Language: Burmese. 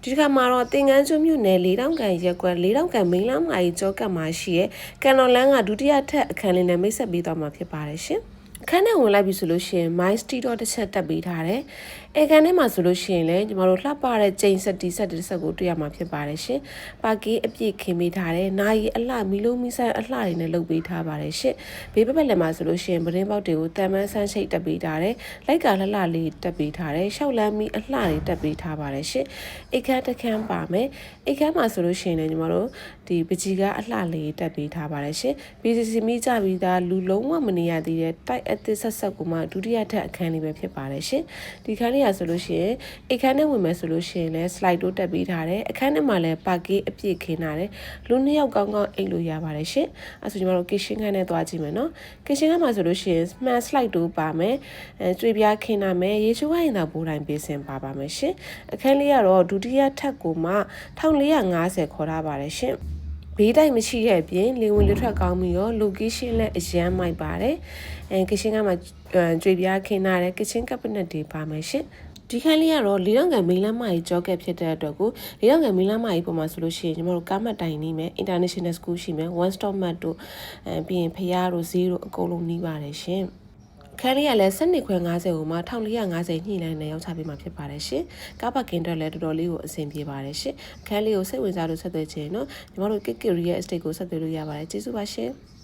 ဒီခါမှာတော့တင်ငန်းကျွန်းမြို့နယ်၄တောင်ကန်ရက်ကွက်၄တောင်ကန်မိန်းလမ်းမကြီးကြောကတ်မှာရှိရဲကန်တော်လန်းကဒုတိယထပ်အခန်းလေးနဲ့မိတ်ဆက်ပေးသွားမှာဖြစ်ပါတယ်ရှင်အခန်းထဲဝင်လိုက်ပြီဆိုလို့ရှိရင် My Street တော့တစ်ချက်တက်ပေးထားတယ်။အခန်းထဲမှာဆိုလို့ရှိရင်လည်းညီမတို့လှပတဲ့ကျိန်ဆက်တီဆက်တစ်ဆက်ကိုတွေ့ရမှာဖြစ်ပါတယ်ရှင်။ပါကီအပြည့်ခင်းပေးထားတယ်။နာရီအလှမီလုံးမီဆိုင်အလှတွေနဲ့လုပ်ပေးထားပါတယ်ရှင်။ဘေးပက်လည်းမှာဆိုလို့ရှိရင်ပရင်းပေါက်တွေကိုတန်မန်းဆန်းရှိတ်တက်ပေးထားတယ်။လိုက်ကလှလှလေးတက်ပေးထားတယ်။ရှောက်လန်းမီအလှတွေတက်ပေးထားပါတယ်ရှင်။အခန်းတစ်ခန်းပါမယ်။အခန်းမှာဆိုလို့ရှိရင်လည်းညီမတို့ဒီပကြီးကအလှလေးတက်ပေးထားပါတယ်ရှင်။ BCC မိကြပြီးသားလူလုံးဝမနေရသေးတဲ့တိုက်အသစ်ဆက်ဆက်ကိုမှဒုတိယထပ်အခန်းလေးပဲဖြစ်ပါတယ်ရှင်ဒီခန်းလေးရဆိုလို့ရှိရင်အခန်းထဲဝင်မယ်ဆိုလို့ရှိရင်လည်း slide တို့တက်ပေးထားတယ်အခန်းထဲမှာလည်းပါကီအပြည့်ခင်းထားတယ်လူနှစ်ယောက်ကောင်းကောင်းအိတ်လို့ရပါတယ်ရှင်အဲဆိုကျွန်တော်တို့ kitchen ခန်းထဲသွားကြည့်မယ်နော် kitchen ခန်းမှာဆိုလို့ရှိရင် man slide တို့ပါမယ်ကျွေးပြားခင်းထားမယ်ရေချိုးဝိုင်းသာပိုးတိုင်းပေးစင်ပါပါမယ်ရှင်အခန်းလေးကတော့ဒုတိယထပ်ကိုမှ1450ခေါ်ထားပါတယ်ရှင်ဘေးတိုက်မရှိတဲ့အပြင်လေဝင်လေထွက်ကောင်းပြီးတော့ location လည်းအရန်မိုက်ပါတယ်။ kitchen ကမှကြွေပြားခင်းထားတဲ့ kitchen cabinet တွေပါမယ်ရှင်။ဒီခန်းလေးကတော့၄တောင်ကန်မိန်းလမ်းမကြီးကြောကက်ဖြစ်တဲ့အတွက်ကို၄တောင်ကန်မိန်းလမ်းမကြီးပေါ်မှာဆိုလို့ရှိရင်ညီမတို့ကားမှတ်တိုင်နေမယ် international school ရှိမယ် one stop mart တို့ပြီးရင်ဖျားတို့ဈေးတို့အကုန်လုံးနှီးပါတယ်ရှင်။ခန်းလေးကလည်း12ခွဲ50ကိုမှ1450ညှိနှိုင်းနဲ့ရောက်ချပေးမှာဖြစ်ပါတယ်ရှင်။ကားပါကင်အတွက်လည်းတော်တော်လေးကိုအဆင်ပြေပါတယ်ရှင်။ခန်းလေးကိုစိတ်ဝင်စားလို့ဆက်သွယ်ခြင်းနော်ညီမတို့ Kikiri ရဲ့ estate ကိုဆက်သွယ်လို့ရပါတယ်ကျေးဇူးပါရှင်။